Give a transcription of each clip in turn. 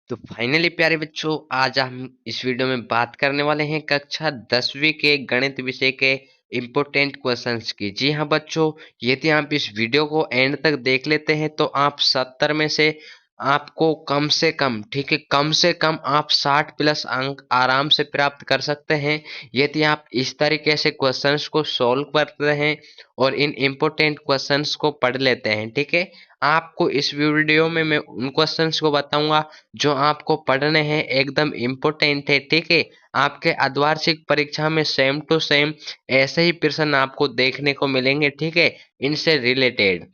तो फाइनली प्यारे बच्चों, आज हम इस वीडियो में बात करने वाले हैं कक्षा 10वीं के गणित विषय के इम्पोर्टेंट क्वेश्चंस की। जी हाँ बच्चों, यदि आप इस वीडियो को एंड तक देख लेते हैं तो आप 70 में से आपको कम से कम, ठीक है, कम से कम आप 60 प्लस अंक आराम से प्राप्त कर सकते हैं यदि आप इस तरीके से क्वेश्चंस को सॉल्व करते हैं और इन इम्पोर्टेंट क्वेश्चंस को पढ़ लेते हैं। ठीक है, आपको इस वीडियो में मैं उन क्वेश्चंस को बताऊंगा जो आपको पढ़ने हैं, एकदम इम्पोर्टेंट है। ठीक है, आपके अर्धवार्षिक परीक्षा में सेम टू सेम ऐसे ही प्रश्न आपको देखने को मिलेंगे। ठीक है, इनसे रिलेटेड।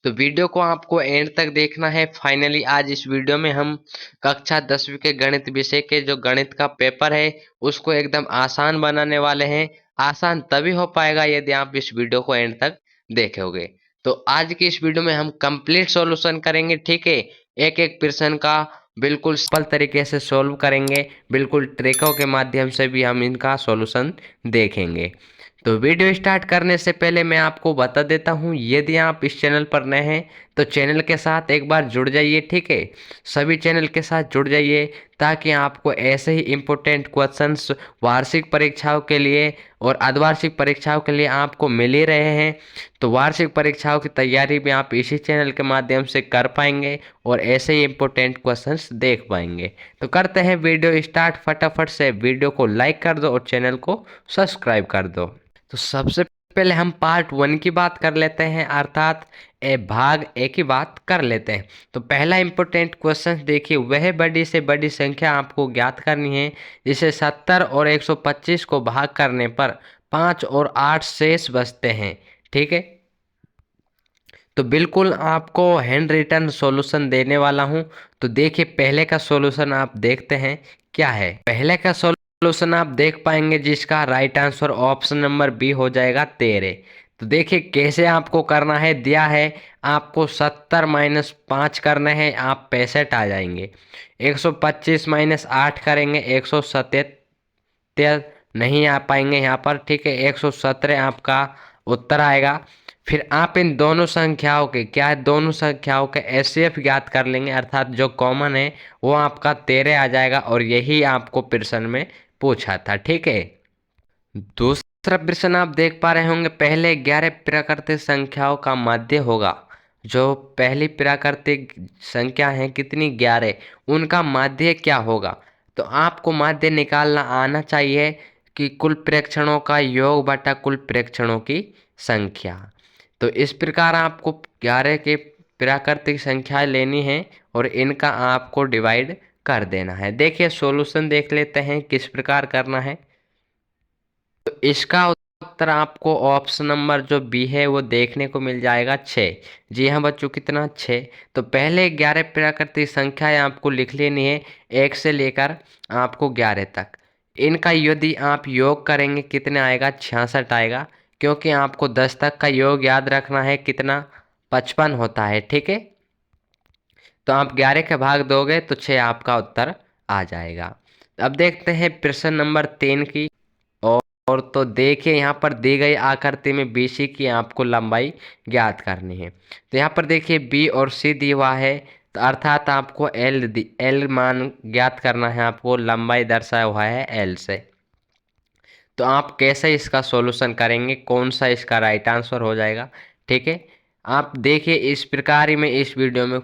तो वीडियो को आपको एंड तक देखना है। फाइनली आज इस वीडियो में हम कक्षा 10वीं के गणित विषय के जो गणित का पेपर है उसको एकदम आसान बनाने वाले हैं। आसान तभी हो पाएगा यदि आप इस वीडियो को एंड तक देखोगे। तो आज की इस वीडियो में हम कंप्लीट सॉल्यूशन करेंगे। ठीक है, एक एक प्रश्न का बिल्कुल सिंपल तरीके से सॉल्व करेंगे, बिल्कुल ट्रिकों के माध्यम से भी हम इनका सॉल्यूशन देखेंगे। तो वीडियो स्टार्ट करने से पहले मैं आपको बता देता हूँ, यदि आप इस चैनल पर नए हैं तो चैनल के साथ एक बार जुड़ जाइए। ठीक है, सभी चैनल के साथ जुड़ जाइए ताकि आपको ऐसे ही इम्पोर्टेंट क्वेश्चंस वार्षिक परीक्षाओं के लिए और अर्धवार्षिक परीक्षाओं के लिए आपको मिल ही रहे हैं। तो वार्षिक परीक्षाओं की तैयारी भी आप इसी चैनल के माध्यम से कर पाएंगे और ऐसे ही इम्पोर्टेंट क्वेश्चंस देख पाएंगे। तो करते हैं वीडियो स्टार्ट। फटाफट से वीडियो को लाइक कर दो और चैनल को सब्सक्राइब कर दो। तो सबसे पहले हम पार्ट 1 की बात कर लेते हैं, अर्थात भाग ए की बात कर लेते हैं। तो पहला इंपॉर्टेंट क्वेश्चन देखिए, वह बड़ी से बड़ी संख्या आपको ज्ञात करनी है जिसे 70 और 125 को भाग करने पर 5 और 8 शेष बचते हैं। ठीक है, तो बिल्कुल आपको हैंड रिटन सॉल्यूशन देने वाला हूं। तो देखिए, पहले का सॉल्यूशन आप देखते हैं क्या है। पहले का सॉल्यूशन आप देख पाएंगे जिसका right answer option number B हो जाएगा 13। तो देखिए कैसे आपको करना है, दिया है आपको 70 माइनस 5 करना है, आप 65 आ जाएंगे। 125 माइनस 8 करेंगे, 177 नहीं आ पाएंगे यहाँ पर। ठीक है, 117 आपका उत्तर आएगा। फिर आप इन दोनों संख्याओं के, क्या है, दोनों संख्याओं के एचसीएफ ज्ञात कर लेंगे, अर्थात जो कॉमन है वो आपका 13 आ जाएगा और यही आपको प्रश्न में पूछा था। ठीक है, दूसरा प्रश्न आप देख पा रहे होंगे, पहले 11 प्राकृतिक संख्याओं का माध्य होगा। जो पहली प्राकृतिक संख्या है कितनी, 11, उनका माध्य क्या होगा। तो आपको माध्य निकालना आना चाहिए कि कुल प्रेक्षणों का योग बटा कुल प्रेक्षणों की संख्या। तो इस प्रकार आपको 11 के प्राकृतिक संख्या लेनी है और इनका आपको डिवाइड कर देना है। देखिए सॉल्यूशन देख लेते हैं किस प्रकार करना है। तो इसका उत्तर आपको ऑप्शन नंबर जो बी है वो देखने को मिल जाएगा 6। जी हाँ बच्चों, कितना, 6। तो पहले 11 प्राकृतिक संख्याएं आपको लिख लेनी है, 1 से लेकर आपको 11 तक। इनका यदि आप योग करेंगे कितने आएगा, 66 आएगा, क्योंकि आपको 10 तक का योग याद रखना है, कितना, 55 होता है। ठीक है, तो आप 11 के भाग दोगे तो 6 आपका उत्तर आ जाएगा। अब देखते हैं प्रश्न नंबर 3 की। और तो देखिए यहाँ पर दी गई आकृति में बीसी की आपको लंबाई ज्ञात करनी है। तो यहाँ पर देखिए बी और सी दिया हुआ है, तो अर्थात आपको एल मान ज्ञात करना है, आपको लंबाई दर्शाया हुआ है एल से। तो आप कैसे इसका सॉल्यूशन करेंगे, कौन सा इसका राइट आंसर हो जाएगा। ठीक है, आप देखिए इस प्रकार ही मैं इस वीडियो में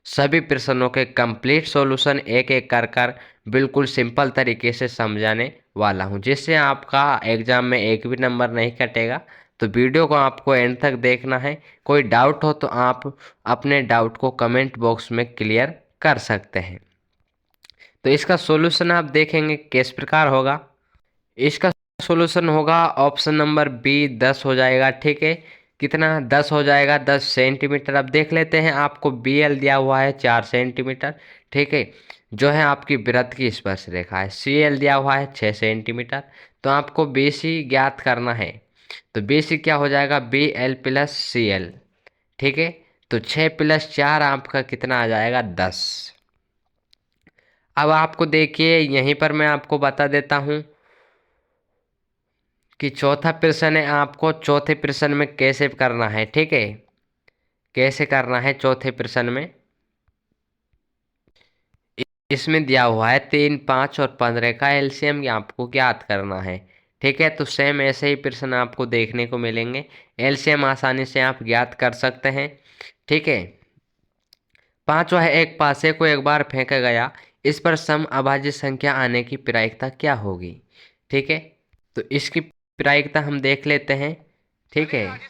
सभी प्रश्नों के कंप्लीट सॉल्यूशन एक एक कर कर बिल्कुल सिंपल तरीके से समझाने वाला हूं, जिससे आपका एग्जाम में एक भी नंबर नहीं कटेगा। तो वीडियो को आपको एंड तक देखना है। कोई डाउट हो तो आप अपने डाउट को कमेंट बॉक्स में क्लियर कर सकते हैं। तो इसका सॉल्यूशन आप देखेंगे किस प्रकार होगा। इसका सॉल्यूशन होगा ऑप्शन नंबर बी, 10 हो जाएगा। ठीक है, कितना, 10 हो जाएगा, 10 सेंटीमीटर। अब देख लेते हैं, आपको बी एल दिया हुआ है 4 सेंटीमीटर। ठीक है, जो है आपकी वृत्त की स्पर्श रेखा है। सी एल दिया हुआ है 6 सेंटीमीटर। तो आपको बी सी ज्ञात करना है। तो बी सी क्या हो जाएगा, B L plus C L. ठीक है, तो 6 प्लस 4 आपका कितना आ जाएगा, 10। अब आपको देखिए यहीं पर मैं आपको बता देता हूँ कि चौथा प्रश्न है, आपको चौथे प्रश्न में कैसे करना है। ठीक है, कैसे करना है चौथे प्रश्न में, इसमें दिया हुआ है 3, 5 और 15 का एलसीएम आपको ज्ञात करना है। ठीक है, तो सेम ऐसे ही प्रश्न आपको देखने को मिलेंगे। एलसीएम आसानी से आप ज्ञात कर सकते हैं। ठीक है, पांचवा है, एक पासे को एक बार फेंका गया, इस पर सम अभाज्य संख्या आने की प्रायिकता क्या होगी। ठीक है, तो इसकी प्रायिकता हम देख लेते हैं। ठीक है,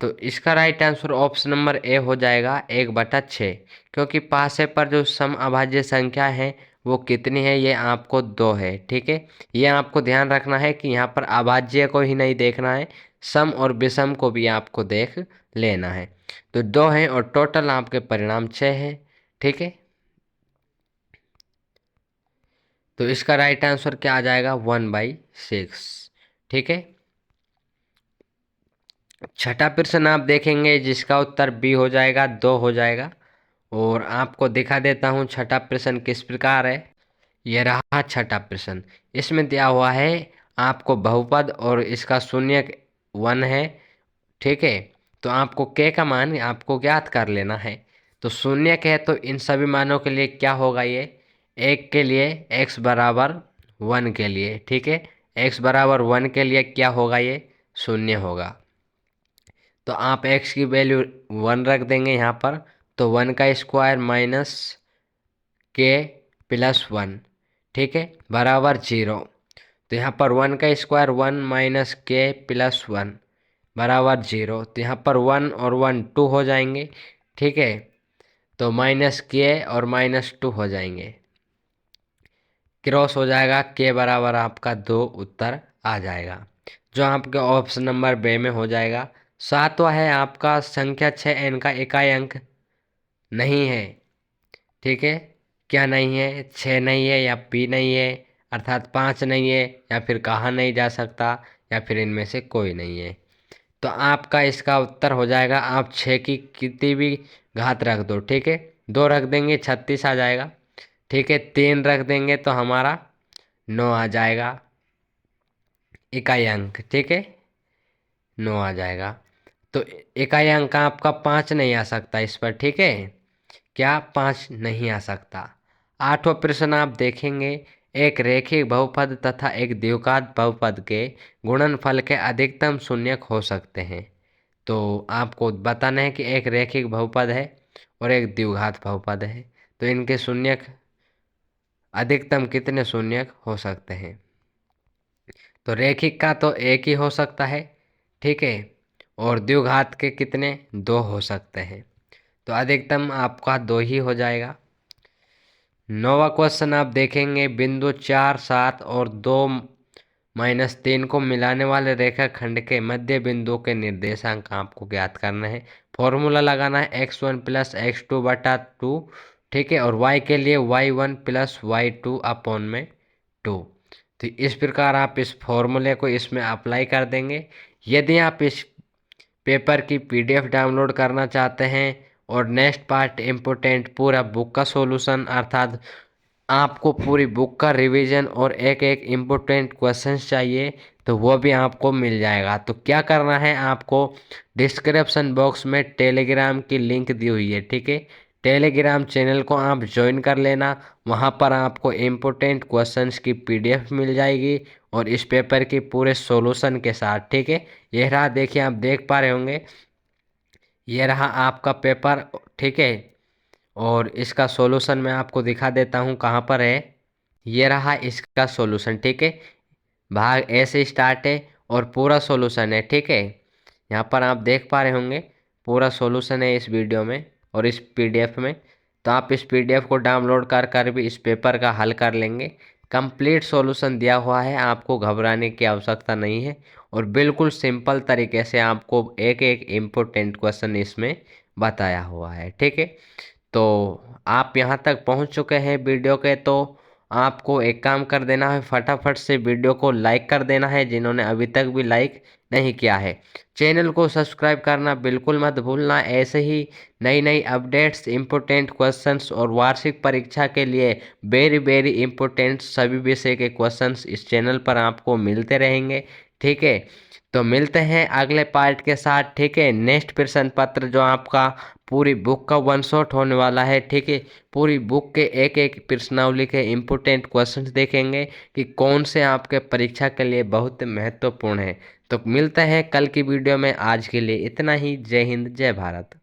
तो इसका right answer option number A हो जाएगा 1/6, क्योंकि पासे पर जो सम अभाज्य संख्या है वो कितनी है, ये आपको 2 है। ठीक है, ये आपको ध्यान रखना है कि यहाँ पर अभाज्य को ही नहीं देखना है, सम और विषम को भी आपको देख लेना है। तो 2 है और टोटल आपके परिणाम 6 है। ठीक है, तो इसका राइट आंसर क्या आ जाएगा, 1/6। ठीक है, छठा प्रश्न आप देखेंगे जिसका उत्तर बी हो जाएगा, 2 हो जाएगा। और आपको दिखा देता हूँ छठा प्रश्न किस प्रकार है। यह रहा छठा प्रश्न। इसमें दिया हुआ है आपको बहुपद और इसका शून्य 1 है। ठीक है, तो आपको के का मान आपको ज्ञात कर लेना है। तो शून्य है तो इन सभी मानों के लिए क्या होगा, ये 1 के लिए x बराबर 1 के लिए। ठीक है, x बराबर 1 के लिए क्या होगा, ये शून्य होगा। तो आप x की वैल्यू 1 रख देंगे यहाँ पर, तो 1 का स्क्वायर माइनस के प्लस 1, ठीक है, बराबर 0। तो यहाँ पर 1 का स्क्वायर 1 माइनस के प्लस 1 बराबर 0। तो यहाँ पर 1 और 1 2 हो जाएंगे। ठीक है, तो माइनस के और माइनस 2 हो जाएंगे, क्रॉस हो जाएगा, के बराबर आपका 2 उत्तर आ जाएगा, जो आपके ऑप्शन नंबर बे में हो जाएगा। सातवां है आपका संख्या 6 n का इकाई अंक नहीं है। ठीक है, क्या नहीं है, 6 नहीं है या पी नहीं है, अर्थात 5 नहीं है, या फिर कहा नहीं जा सकता, या फिर इनमें से कोई नहीं है। तो आपका इसका उत्तर हो जाएगा, आप 6 की कितनी भी घात रख दो। ठीक है, 2 रख देंगे 36 आ जाएगा। ठीक है, 3 रख देंगे तो हमारा 9 आ जाएगा इकाई अंक। ठीक है, 9 आ जाएगा। तो इकाई अंक आपका 5 नहीं आ सकता इस पर। ठीक है, क्या 5 नहीं आ सकता। आठवां प्रश्न आप देखेंगे, एक रेखिक बहुपद तथा एक द्विघात बहुपद के गुणनफल के अधिकतम शून्यक हो सकते हैं। तो आपको बताना है कि एक रेखिक बहुपद है और एक द्विघात बहुपद है, तो इनके शून्यक अधिकतम कितने शून्यक हो सकते हैं। तो रेखिक का तो एक ही हो सकता है। ठीक है, और द्विघात के कितने, 2 हो सकते हैं। तो अधिकतम आपका 2 ही हो जाएगा। 9वां क्वेश्चन आप देखेंगे, बिंदु 4, 7 और 2-3 को मिलाने वाले रेखाखंड के मध्य बिंदु के निर्देशांक आपको ज्ञात करना है। फॉर्मूला लगाना है x1 प्लस x2/2। ठीक है, और y के लिए y1 प्लस y2 अपॉन में 2। तो इस प्रकार आप इस फॉर्मूले को इसमें अप्लाई कर देंगे। यदि आप इस पेपर की पीडीएफ डाउनलोड करना चाहते हैं और नेक्स्ट पार्ट इम्पोर्टेंट पूरा बुक का सॉल्यूशन, अर्थात आपको पूरी बुक का रिवीजन और एक एक इम्पोर्टेंट क्वेश्चंस चाहिए, तो वो भी आपको मिल जाएगा। तो क्या करना है, आपको डिस्क्रिप्शन बॉक्स में टेलीग्राम की लिंक दी हुई है। ठीक है, टेलीग्राम चैनल को आप ज्वाइन कर लेना, वहाँ पर आपको इम्पोर्टेंट क्वेश्चंस की पीडीएफ मिल जाएगी और इस पेपर की पूरे सॉल्यूशन के साथ। ठीक है, यह रहा, देखिए आप देख पा रहे होंगे, ये रहा आपका पेपर। ठीक है, और इसका सॉल्यूशन मैं आपको दिखा देता हूँ कहाँ पर है। ये रहा इसका सॉल्यूशन। ठीक है, भाग ए से स्टार्ट है और पूरा सॉल्यूशन है। ठीक है, यहाँ पर आप देख पा रहे होंगे पूरा सॉल्यूशन है इस वीडियो में और इस पीडीएफ में। तो आप इस पीडीएफ को डाउनलोड कर भी इस पेपर का हल कर लेंगे। कंप्लीट सॉल्यूशन दिया हुआ है, आपको घबराने की आवश्यकता नहीं है और बिल्कुल सिंपल तरीके से आपको एक एक इम्पोर्टेंट क्वेश्चन इसमें बताया हुआ है। ठीक है, तो आप यहाँ तक पहुँच चुके हैं वीडियो के, तो आपको एक काम कर देना है, फटाफट से वीडियो को लाइक कर देना है जिन्होंने अभी तक भी लाइक नहीं किया है। चैनल को सब्सक्राइब करना बिल्कुल मत भूलना। ऐसे ही नई नई अपडेट्स, इम्पोर्टेंट क्वेश्चंस और वार्षिक परीक्षा के लिए वेरी वेरी इम्पोर्टेंट सभी विषय के क्वेश्चंस इस चैनल पर आपको मिलते रहेंगे। ठीक है। तो मिलते हैं अगले पार्ट के साथ, ठीक है। नेक्स्ट प्रश्न पत्र जो आपका पूरी बुक का वन शॉट होने वाला है, ठीक है। पूरी बुक के एक एक प्रश्नावली के इम्पोर्टेंट क्वेश्चंस देखेंगे कि कौन से आपके परीक्षा के लिए बहुत महत्वपूर्ण है। तो मिलते हैं कल की वीडियो में, आज के लिए इतना ही। जय हिंद, जय भारत।